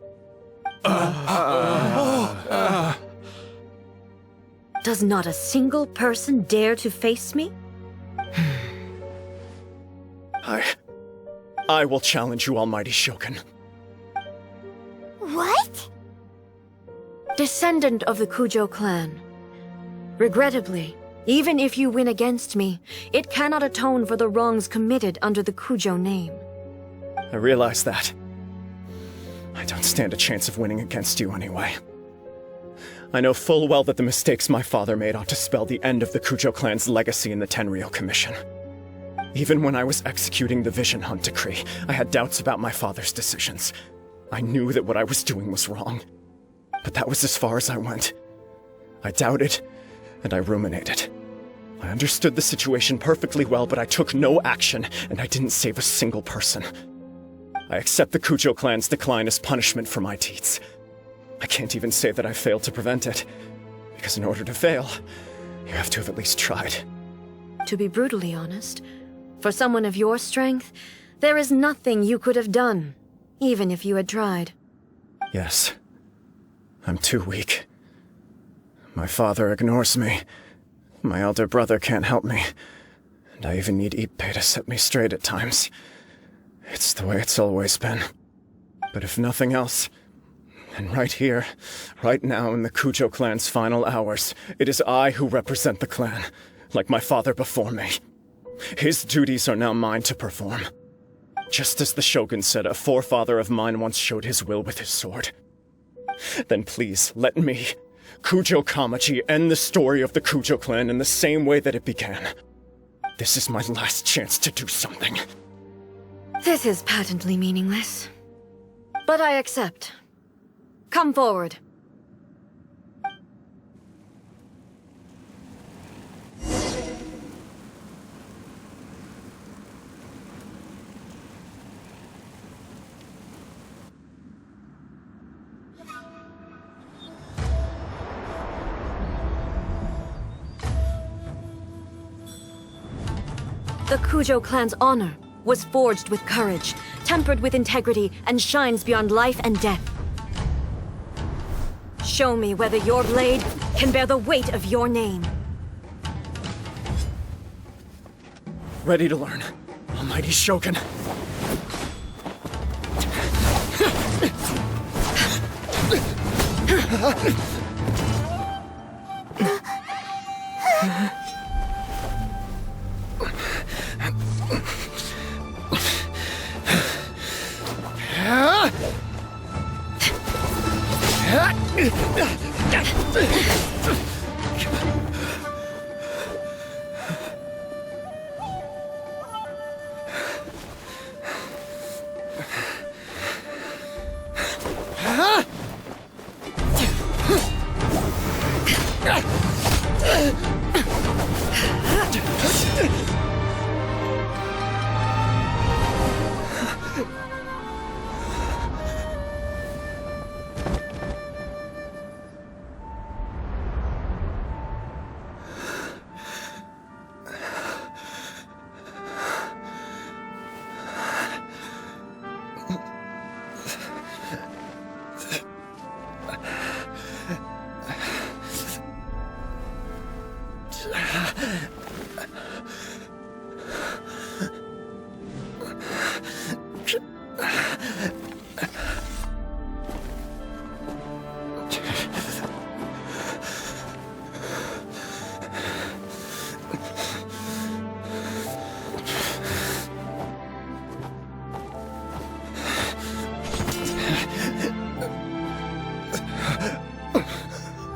Does not a single person dare to face me? I will challenge you, almighty Shogun. What? Descendant of the Kujo clan. Regrettably, even if you win against me, it cannot atone for the wrongs committed under the Kujo name. I realize that. I don't stand a chance of winning against you anyway. I know full well that the mistakes my father made ought to spell the end of the Kujo clan's legacy in the Tenryo Commission. Even when I was executing the Vision Hunt decree, I had doubts about my father's decisions. I knew that what I was doing was wrong. But that was as far as I went. I doubted, and I ruminated. I understood the situation perfectly well, but I took no action, and I didn't save a single person. I accept the Kujo clan's decline as punishment for my deeds. I can't even say that I failed to prevent it, because in order to fail, you have to have at least tried. To be brutally honest, for someone of your strength, there is nothing you could have done, even if you had tried. Yes. I'm too weak. My father ignores me. My elder brother can't help me. And I even need Ippei to set me straight at times. It's the way it's always been. But if nothing else, and right here, right now in the Kujo clan's final hours, it is I who represent the clan, like my father before me. His duties are now mine to perform. Just as the Shogun said a forefather of mine once showed his will with his sword. Then please, let me, Kujo Kamaji, end the story of the Kujo clan in the same way that it began. This is my last chance to do something. This is patently meaningless. But I accept. Come forward. The Kujo clan's honor was forged with courage, tempered with integrity, and shines beyond life and death. Show me whether your blade can bear the weight of your name. Ready to learn, almighty Shogun.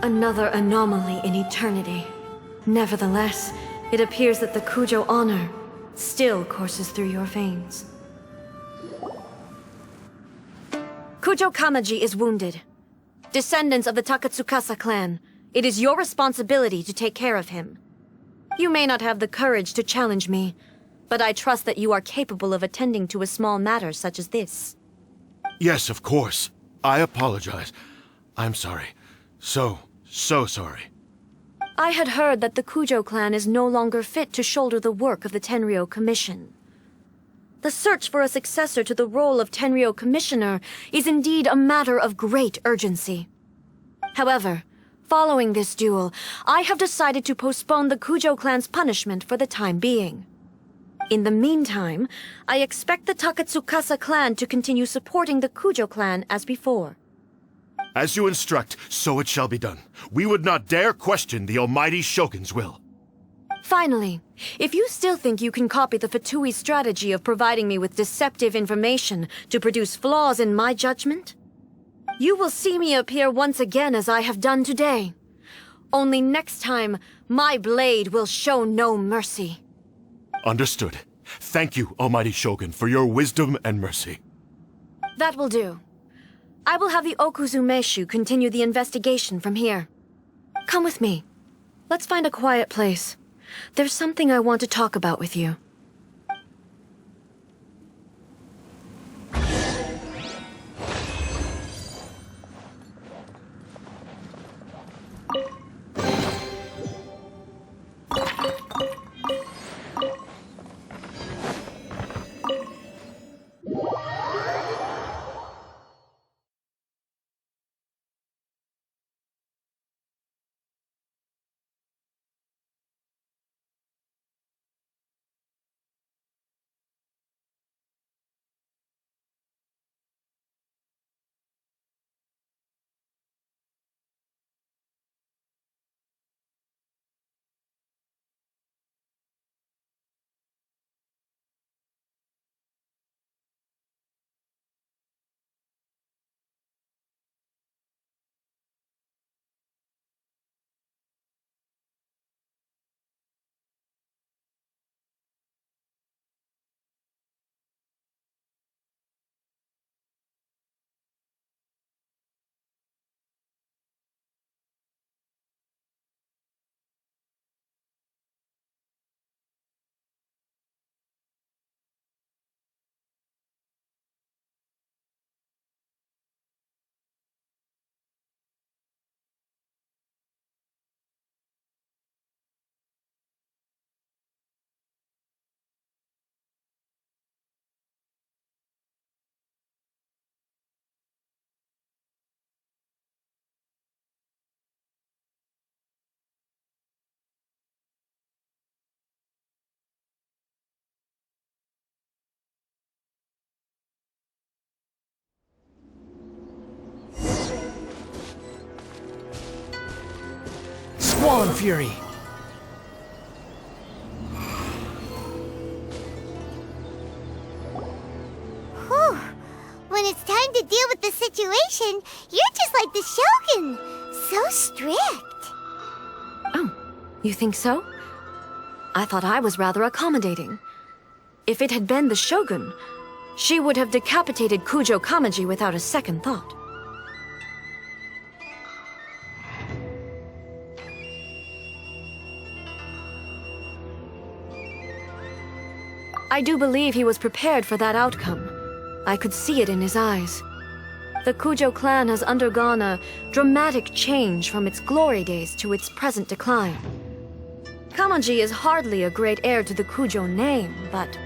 Another anomaly in eternity. Nevertheless, it appears that the Kujo honor still courses through your veins. Kujo Kamaji is wounded. Descendants of the Takatsukasa clan, it is your responsibility to take care of him. You may not have the courage to challenge me, but I trust that you are capable of attending to a small matter such as this. Yes, of course. I apologize. I'm sorry. So sorry. I had heard that the Kujo clan is no longer fit to shoulder the work of the Tenryo Commission. The search for a successor to the role of Tenryo Commissioner is indeed a matter of great urgency. However, following this duel, I have decided to postpone the Kujo clan's punishment for the time being. In the meantime, I expect the Takatsukasa clan to continue supporting the Kujo clan as before. As you instruct, so it shall be done. We would not dare question the Almighty Shogun's will. Finally, if you still think you can copy the Fatui strategy of providing me with deceptive information to produce flaws in my judgment, you will see me appear once again as I have done today. Only next time, my blade will show no mercy. Understood. Thank you, Almighty Shogun, for your wisdom and mercy. That will do. I will have the Okuzumeshu continue the investigation from here. Come with me. Let's find a quiet place. There's something I want to talk about with you. Swan Fury! Whew. When it's time to deal with the situation, you're just like the Shogun. So strict. Oh, you think so? I thought I was rather accommodating. If it had been the Shogun, she would have decapitated Kujo Kamaji without a second thought. I do believe he was prepared for that outcome. I could see it in his eyes. The Kujo clan has undergone a dramatic change from its glory days to its present decline. Kamaji is hardly a great heir to the Kujo name, but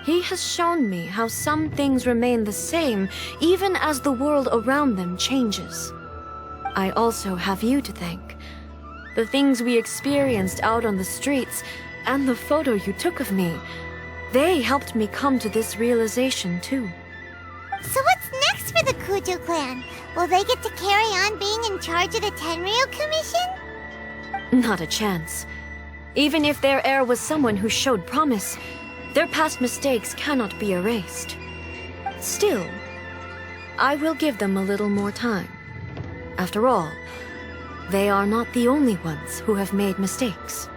he has shown me how some things remain the same even as the world around them changes. I also have you to thank. The things we experienced out on the streets and the photo you took of me, they helped me come to this realization too. So what's next for the Kujo clan? Will they get to carry on being in charge of the Tenryo Commission? Not a chance. Even if their heir was someone who showed promise, their past mistakes cannot be erased. Still, I will give them a little more time. After all, they are not the only ones who have made mistakes.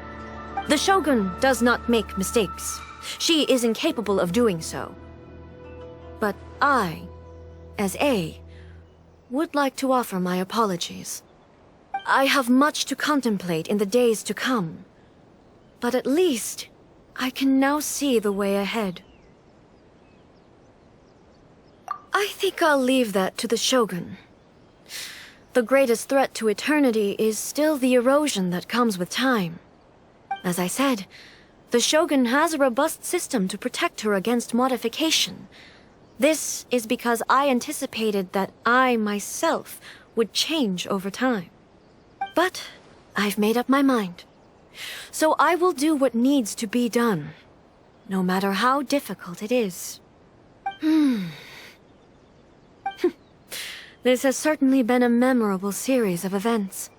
The Shogun does not make mistakes. She is incapable of doing so. But I, as A, would like to offer my apologies. I have much to contemplate in the days to come, but at least I can now see the way ahead. I think I'll leave that to the Shogun. The greatest threat to eternity is still the erosion that comes with time. As I said, the Shogun has a robust system to protect her against modification. This is because I anticipated that I myself would change over time. But I've made up my mind. So I will do what needs to be done, no matter how difficult it is. This has certainly been a memorable series of events.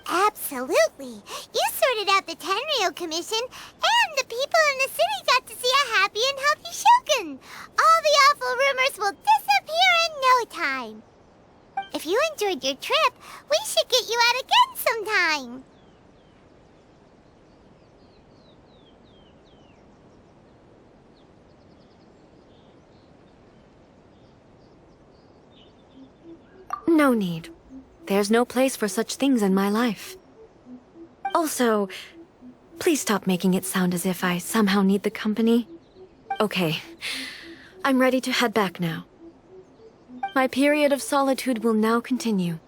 Absolutely. You sorted out the Tenryo Commission, and the people in the city got to see a happy and healthy Shogun. All the awful rumors will disappear in no time. If you enjoyed your trip, we should get you out again sometime. No need. There's no place for such things in my life. Also, please stop making it sound as if I somehow need the company. Okay, I'm ready to head back now. My period of solitude will now continue,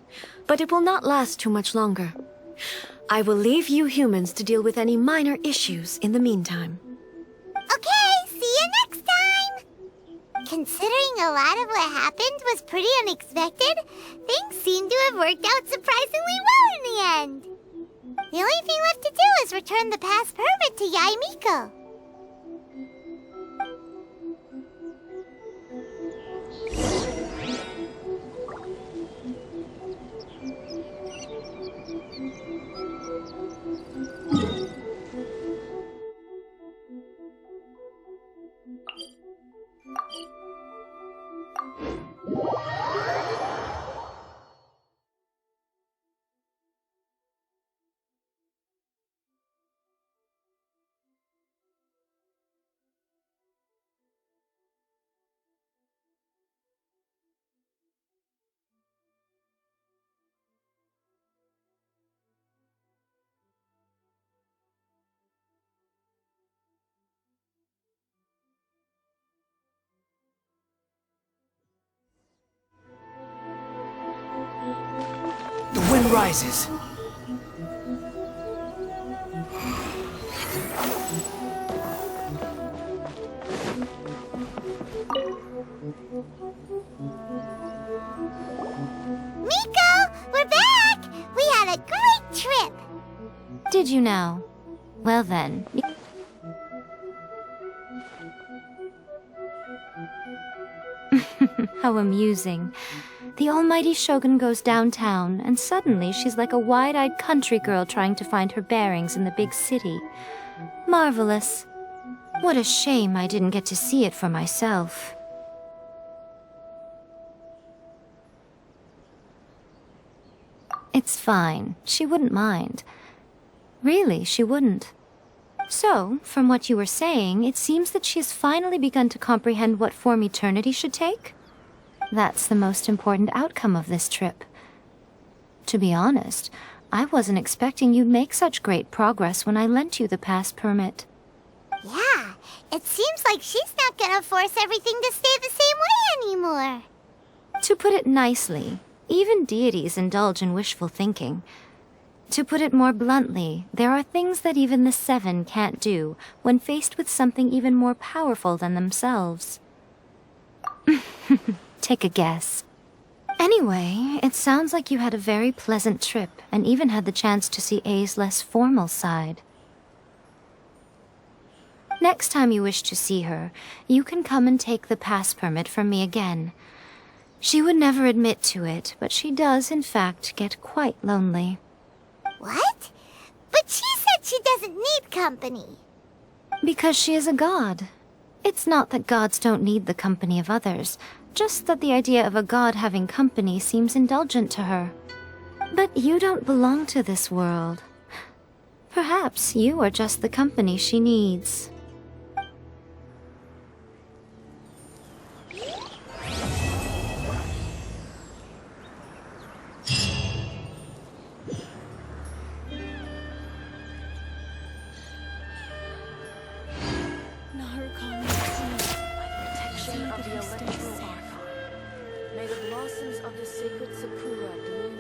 but it will not last too much longer. I will leave you humans to deal with any minor issues in the meantime. Okay, see you next time! Considering a lot of what happened was pretty unexpected, things seem to have worked out surprisingly well in the end. The only thing left to do is return the past permit to Yae Miko. The wind rises. Miko, we're back! We had a great trip! Did you now? Well then. How amusing. The almighty Shogun goes downtown, and suddenly she's like a wide-eyed country girl trying to find her bearings in the big city. Marvelous. What a shame I didn't get to see it for myself. It's fine. She wouldn't mind. Really, she wouldn't. So, from what you were saying, it seems that she has finally begun to comprehend what form eternity should take? That's the most important outcome of this trip. To be honest, I wasn't expecting you'd make such great progress when I lent you the pass permit. Yeah, it seems like she's not gonna force everything to stay the same way anymore. To put it nicely, even deities indulge in wishful thinking. To put it more bluntly, there are things that even the Seven can't do when faced with something even more powerful than themselves. Take a guess. Anyway, it sounds like you had a very pleasant trip and even had the chance to see A's less formal side. Next time you wish to see her, you can come and take the pass permit from me again. She would never admit to it, but she does, in fact, get quite lonely. What? But she said she doesn't need company. Because she is a god. It's not that gods don't need the company of others, just that the idea of a god having company seems indulgent to her. But you don't belong to this world. Perhaps you are just the company she needs. May the blossoms of the sacred Sakura bloom